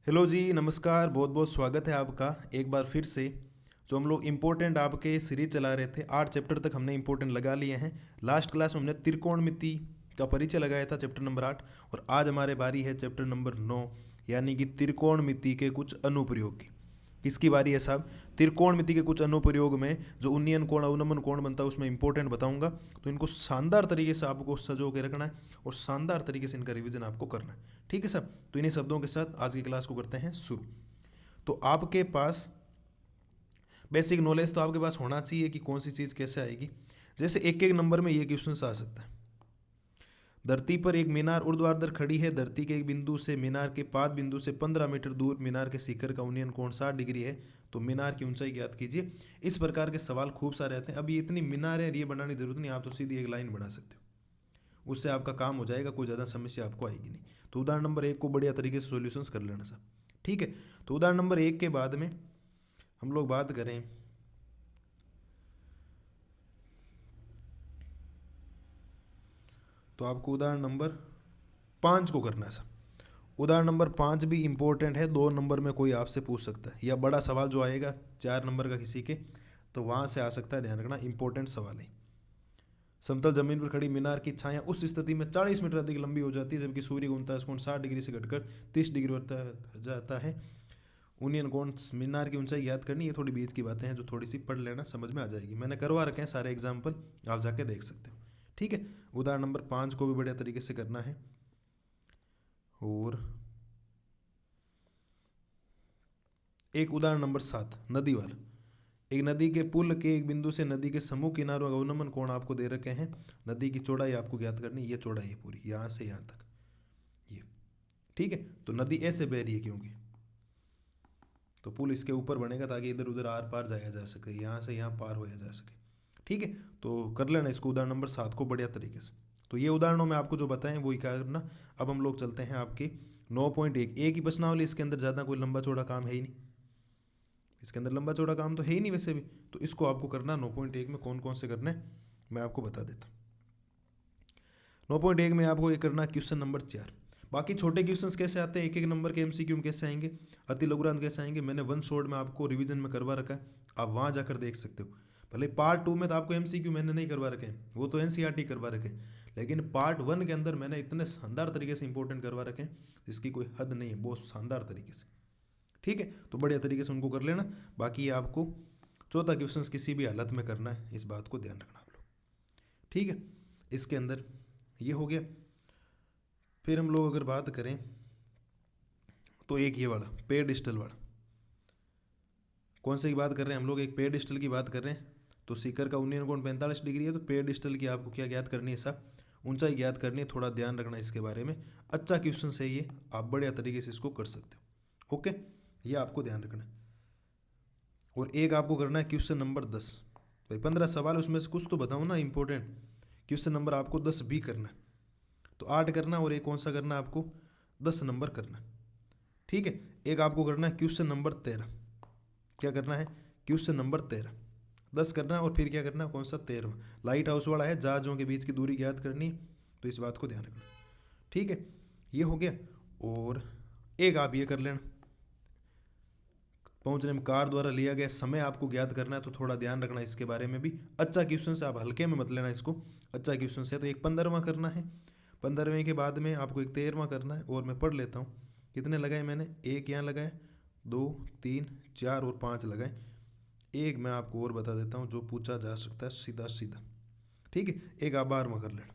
Hello जी, नमस्कार। बहुत बहुत स्वागत है आपका एक बार फिर से। जो हम लोग इम्पोर्टेंट आपके सीरीज चला रहे थे, 8 चैप्टर तक हमने इम्पोर्टेंट लगा लिए हैं। लास्ट क्लास में हमने त्रिकोणमिति का परिचय लगाया था, चैप्टर नंबर 8। और आज हमारे बारी है चैप्टर नंबर 9, यानी कि त्रिकोणमिति के कुछ अनुप्रयोग की। किसकी बारी है साहब? त्रिकोणमिति के कुछ अनुप्रयोग में जो उन्नयन कोण अवनमन कोण बनता है उसमें इंपॉर्टेंट बताऊंगा। तो इनको शानदार तरीके से आपको सजो के रखना है और शानदार तरीके से इनका रिवीजन आपको करना है। ठीक है साहब? तो इन्हीं शब्दों के साथ आज की क्लास को करते हैं शुरू। तो आपके पास बेसिक नॉलेज तो आपके पास होना चाहिए कि कौन सी चीज़ कैसे आएगी। जैसे एक एक नंबर में ये क्वेश्चन आ सकता है। धरती पर एक मीनार ऊर्ध्वाधर खड़ी है। धरती के एक बिंदु से मीनार के पाद बिंदु से 15 मीटर दूर मीनार के शिखर का उन्नयन कोण 60 डिग्री है। तो मीनार की ऊंचाई ज्ञात कीजिए। इस प्रकार के सवाल खूब सारे आते हैं। अभी इतनी मीनार है, ये बनाने की जरूरत नहीं, आप तो सीधी एक लाइन बना सकते हो, उससे आपका काम हो जाएगा, कोई ज़्यादा समस्या आपको आएगी नहीं। तो उदाहरण नंबर 1 को बढ़िया तरीके से सॉल्यूशंस कर लेना साहब। ठीक है? तो उदाहरण नंबर 1 के बाद में हम लोग बात करें तो आपको उदाहरण नंबर 5 को करना है साहब। उदाहरण नंबर 5 भी इंपॉर्टेंट है। 2 नंबर में कोई आपसे पूछ सकता है, या बड़ा सवाल जो आएगा 4 नंबर का किसी के, तो वहाँ से आ सकता है। ध्यान रखना, इंपॉर्टेंट सवाल है। समतल जमीन पर खड़ी मीनार की छाया उस स्थिति में 40 मीटर अधिक लंबी हो जाती है जबकि सूर्य का 49 कोण 60 डिग्री से घटकर 30 डिग्री होता जाता है। उन्नयन कोण मीनार की ऊंचाई याद करनी। ये थोड़ी बीच की बातें हैं जो थोड़ी सी पढ़ लेना, समझ में आ जाएगी। मैंने करवा रखे हैं सारे एग्जाम्पल, आप जाके देख सकते हो। ठीक है? उदाहरण नंबर 5 को भी बढ़िया तरीके से करना है। और एक उदाहरण नंबर 7 नदी वाला। एक नदी के पुल के एक बिंदु से नदी के समूह किनारों का अवनमन कोण आपको दे रखे हैं। नदी की चौड़ाई आपको ज्ञात करनी। ये चौड़ाई है पूरी, यहाँ से यहाँ तक ये। ठीक है? तो नदी ऐसे बह रही है क्योंकि, तो पुल इसके ऊपर बनेगा ताकि इधर उधर आर पार जाया जा सके, यहाँ से यहाँ पार होया जा सके। ठीक है? तो कर लेना इसको, उदाहरण नंबर 7 को बढ़िया तरीके से। तो ये उदाहरणों में आपको जो बताएं वही क्या करना। अब हम लोग चलते हैं आपके 9.1। एक ही प्रश्नावली, इसके अंदर ज़्यादा कोई लंबा चौड़ा काम है ही नहीं। इसके अंदर लंबा चौड़ा काम तो है ही नहीं वैसे भी। तो इसको आपको करना 9.1 में कौन कौन से करने मैं आपको बता देता हूँ। 9.1 में आपको ये करना क्वेश्चन नंबर 4। बाकी छोटे क्वेश्चंस कैसे आते हैं, एक एक नंबर के एमसीक्यू में कैसे आएंगे, अति लघुरांत कैसे आएंगे, मैंने वन शॉट में आपको रिवीजन में करवा रखा है। आप वहाँ जाकर देख सकते हो। भले पार्ट 2 में तो आपको एमसीक्यू मैंने नहीं करवा रखे हैं, वो तो एनसीईआरटी करवा रखे हैं। लेकिन पार्ट 1 के अंदर मैंने इतने शानदार तरीके से इंपॉर्टेंट करवा रखे हैं जिसकी कोई हद नहीं है, बहुत शानदार तरीके से। ठीक है? तो बढ़िया तरीके से उनको कर लेना। बाकी ये आपको चौथा क्वेश्चन किसी भी हालत में करना है, इस बात को ध्यान रखना आप लोग। ठीक है? इसके अंदर ये हो गया। फिर हम लोग अगर बात करें तो एक ये वाला पेड़ डिस्टल वाला, कौन से की बात कर रहे हैं हम लोग? एक पेड़ डिस्टल की बात कर रहे हैं। तो शिखर का उन्नयन कोण 45 डिग्री है। तो पेड़ डिस्टल की आपको क्या ज्ञात करनी है साहब? ऊंचाई ज्ञात करनी है। थोड़ा ध्यान रखना इसके बारे में। अच्छा क्वेश्चन है ये, आप बढ़िया तरीके से इसको कर सकते हो। ओके? ये आपको ध्यान रखना है। और एक आपको करना है क्वेश्चन नंबर 10। भाई 15 सवाल, उसमें से कुछ तो बताओ ना इंपॉर्टेंट। क्वेश्चन नंबर आपको 10 भी करना है। तो 8 करना, और एक कौन सा करना है आपको? 10 नंबर करना है। ठीक है? एक आपको करना है क्वेश्चन नंबर 13। क्या करना है? क्वेश्चन नंबर 13 10 करना है। और फिर क्या करना है? कौन सा? 13वां लाइट हाउस वाला है, जहाजों के बीच की दूरी ज्ञात करनी है। तो इस बात को ध्यान रखना। ठीक है? ये हो गया। और एक आप ये कर लेना, पहुंचने में कार द्वारा लिया गया समय आपको ज्ञात करना है। तो थोड़ा ध्यान रखना इसके बारे में भी। अच्छा क्वेश्चन से आप हल्के में मत लेना इसको, अच्छा क्वेश्चन से। तो एक 15वां करना है। 15वें के बाद में आपको एक 13वां करना है। और मैं पढ़ लेता हूँ कितने लगाए मैंने। एक यहाँ लगाए, 2 3 4 और 5 लगाए। एक मैं आपको और बता देता हूँ जो पूछा जा सकता है सीधा सीधा। ठीक है? एक आप 12वां कर लेना।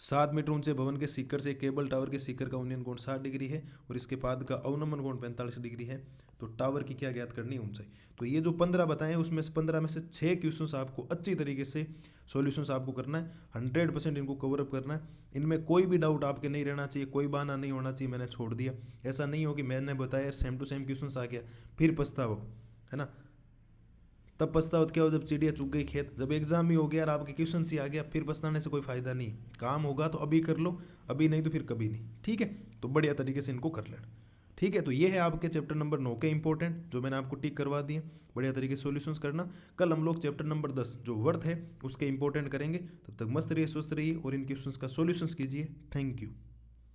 7 मीटर ऊंचे भवन के शिखर से केबल टावर के शिखर का उन्नयन कोण 60 डिग्री है और इसके पाद का अवनमन कोण 45 डिग्री है। तो टावर की क्या ज्ञात करनी है? ऊंचाई। तो ये जो 15 बताएं उसमें से 15 में से 6 क्वेश्चंस आपको अच्छी तरीके से सॉल्यूशंस आपको करना है। 100% इनको कवर अप करना है। इनमें कोई भी डाउट आपके नहीं रहना चाहिए, कोई बहाना नहीं होना चाहिए मैंने छोड़ दिया। ऐसा नहीं हो कि मैंने बताया सेम टू सेम क्वेश्चंस आ गया फिर पछताओ, है ना? तब पछतावत क्या हो जब चिड़िया चुग गई खेत। जब एग्जाम ही हो गया और आपके क्वेश्चन ही आ गया, फिर पछताने से कोई फायदा नहीं। काम होगा तो अभी कर लो, अभी नहीं तो फिर कभी नहीं। ठीक है? तो बढ़िया तरीके से इनको कर लेना। ठीक है? तो ये है आपके चैप्टर नंबर 9 के इंपॉर्टेंट जो मैंने आपको टिक करवा दिए। बढ़िया तरीके से सॉल्यूशंस करना। कल हम लोग चैप्टर नंबर 10 जो वर्थ है उसके इंपॉर्टेंट करेंगे। तब तक मस्त रहिए, स्वस्थ रहिए और इन क्वेश्चंस का सॉल्यूशंस कीजिए। Thank you.